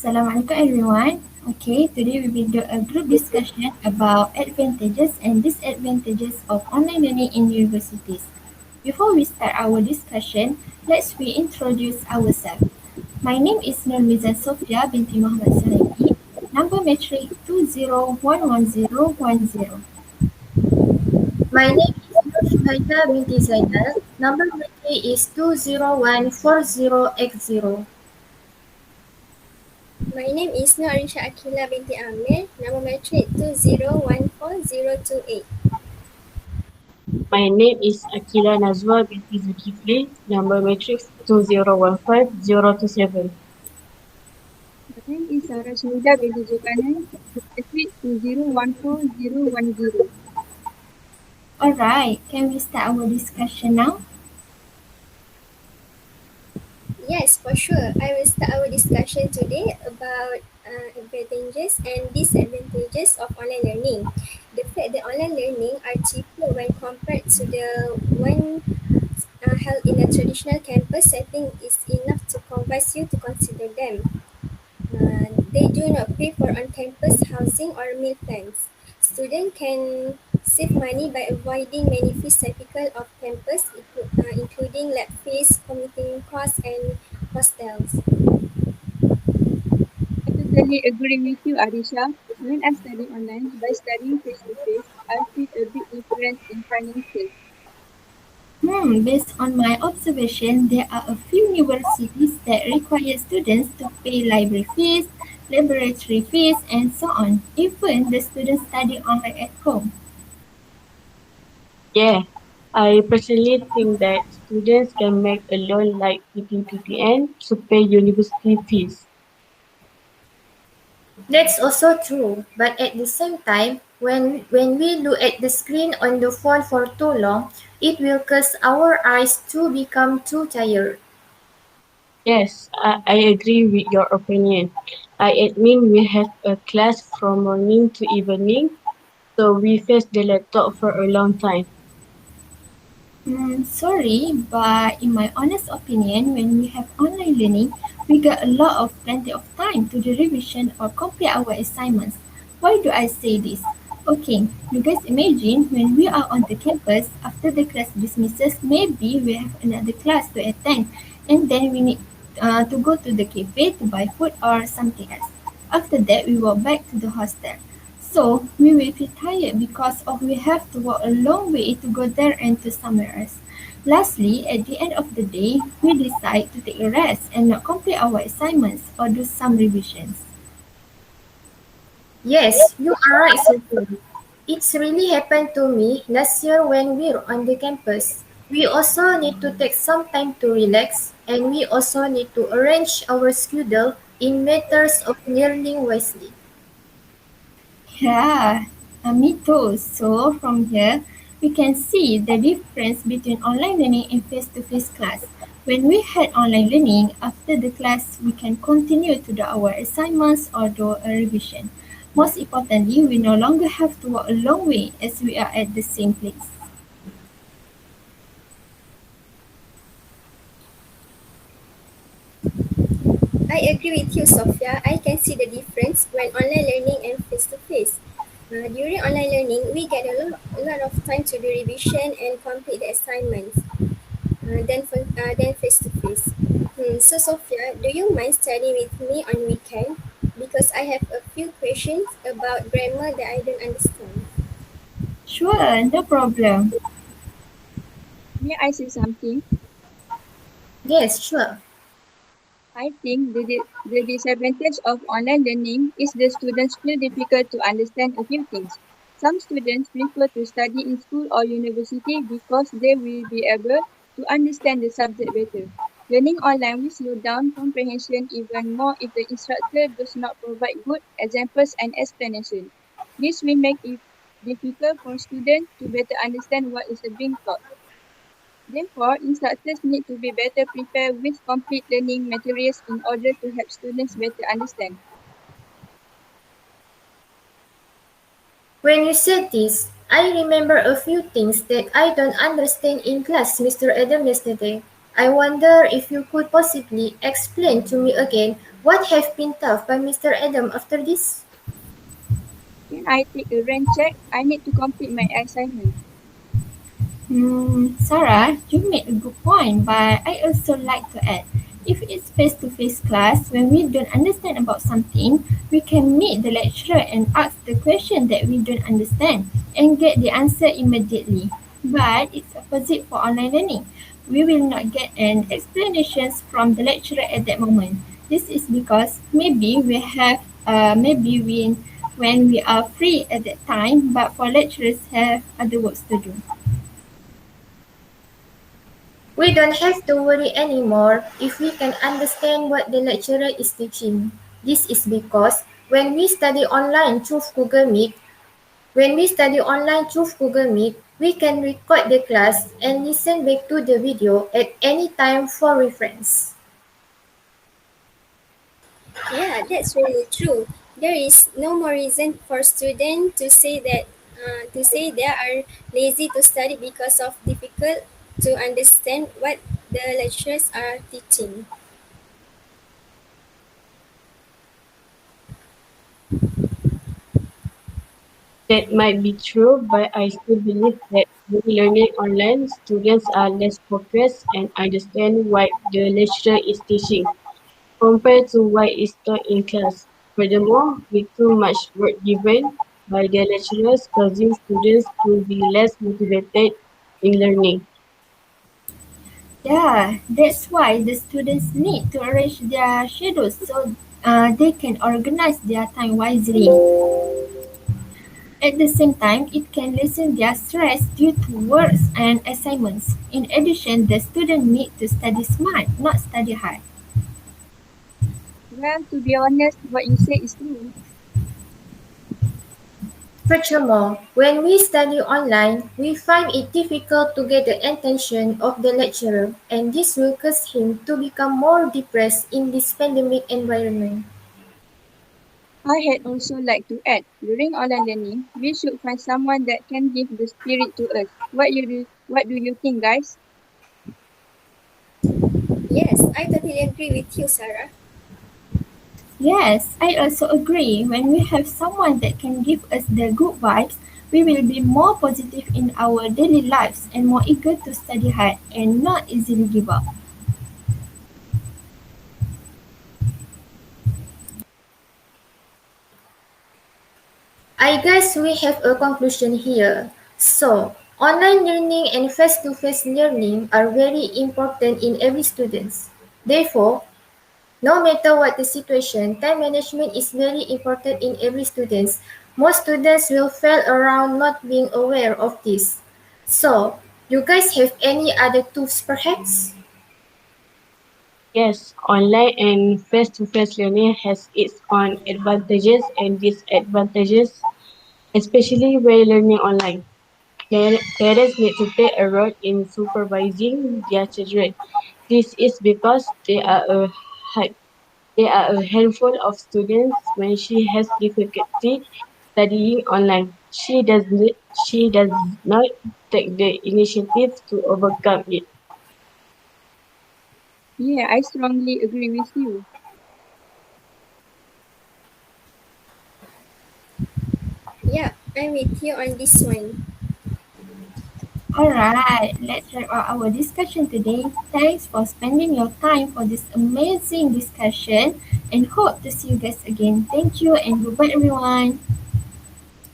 Assalamualaikum everyone. Okay, today we will do a group discussion about advantages and disadvantages of online learning in universities. Before we start our discussion, let's reintroduce ourselves. My name is Nurmizan Sofia binti Muhammad Salami, number matric 20111010. My name is Nur Shuhaida binti Zainal. Number meeting is 20140X0. My name is Nur Arisha Akila binti Amir, nama matric 2014028. My name is Akila Nazwa binti Zulkifli, number matrix 2015-027. My name is Sarah Shanida binti Zulkarnain, matric 2014-010. Alright, can we start our discussion now? Yes, for sure. I will start our discussion today about advantages and disadvantages of online learning. The fact that online learning are cheaper when compared to the one held in a traditional campus setting is enough to convince you to consider them. They do not pay for on-campus housing or meal plans. Students can save money by avoiding many fees typical of campus, including lab fees, commuting costs, and hostels. I totally agree with you, Arisha. When I study online, by studying face-to-face, I feel a big difference in financial. Based on my observation, there are a few universities that require students to pay library fees, laboratory fees, and so on. Even the students study online at home. Yeah, I personally think that students can make a loan like PTPTN to pay university fees. That's also true, but at the same time, when we look at the screen on the phone for too long, it will cause our eyes to become too tired. Yes, I agree with your opinion. I admit we have a class from morning to evening, so we face the laptop for a long time. Sorry, but in my honest opinion, when we have online learning, we get a lot of plenty of time to do revision or complete our assignments. Why do I say this? Okay, you guys imagine when we are on the campus, after the class dismisses, maybe we have another class to attend, and then we need to go to the cafe to buy food or something else. After that, we walk back to the hostel. So we will feel tired because of we have to walk a long way to go there and to somewhere else. Lastly, at the end of the day, we decide to take a rest and not complete our assignments or do some revisions. Yes, you are right, Sophie. It's really happened to me last year when we were on the campus. We also need to take some time to relax, and we also need to arrange our schedule in matters of learning wisely. Yeah, me too. So from here, we can see the difference between online learning and face-to-face class. When we had online learning, after the class, we can continue to do our assignments or do a revision. Most importantly, we no longer have to walk a long way as we are at the same place. I agree with you, Sophia. I can see the difference when online learning and face-to-face. During online learning, we get a lot of time to do revision and complete the assignments. Than face to face. So Sophia, do you mind studying with me on weekend? Because I have a few questions about grammar that I don't understand. Sure, no problem. May I say something? Yes, sure. I think the disadvantage of online learning is the students feel difficult to understand a few things. Some students prefer to study in school or university because they will be able to understand the subject better. Learning online will slow down comprehension even more if the instructor does not provide good examples and explanation. This will make it difficult for students to better understand what is being taught. Therefore, instructors need to be better prepared with complete learning materials in order to help students better understand. When you said this, I remember a few things that I don't understand in class, Mr. Adam yesterday. I wonder if you could possibly explain to me again what have been taught by Mr. Adam after this? Can I take a rank check? I need to complete my assignment. Sarah, you made a good point, but I also like to add, if it's face-to-face class, when we don't understand about something, we can meet the lecturer and ask the question that we don't understand and get the answer immediately. But it's opposite for online learning. We will not get an explanations from the lecturer at that moment. This is because maybe when we are free at that time, but for lecturers have other works to do. We don't have to worry anymore if we can understand what the lecturer is teaching. This is because when we study online through Google Meet, we can record the class and listen back to the video at any time for reference. Yeah, that's really true. There is no more reason for students to say they are lazy to study because of difficult to understand what the lecturers are teaching. That might be true, but I still believe that when learning online, students are less focused and understand what the lecturer is teaching compared to what is taught in class. Furthermore, with too much work given by the lecturers causing students to be less motivated in learning. Yeah, that's why the students need to arrange their schedules so they can organize their time wisely. At the same time, it can lessen their stress due to works and assignments. In addition, the student need to study smart, not study hard. Well, to be honest, what you say is true. Furthermore, when we study online, we find it difficult to get the attention of the lecturer, and this will cause him to become more depressed in this pandemic environment. I had also like to add, during online learning, we should find someone that can give the spirit to us. What do you think, guys? Yes, I totally agree with you, Sarah. Yes, I also agree. When we have someone that can give us the good vibes, we will be more positive in our daily lives and more eager to study hard and not easily give up. I guess we have a conclusion here. So, online learning and face-to-face learning are very important in every student. Therefore, no matter what the situation, time management is very important in every student. Most students will fail around not being aware of this. So, you guys have any other tools perhaps? Yes, online and face-to-face learning has its own advantages and disadvantages, especially when learning online. Parents need to play a role in supervising their children. This is because ha- there are a handful of students when she has difficulty studying online. She does not take the initiative to overcome it. Yeah, I strongly agree with you. Yeah, I'm with you on this one. Alright, let's wrap up our discussion today. Thanks for spending your time for this amazing discussion and hope to see you guys again. Thank you and goodbye everyone.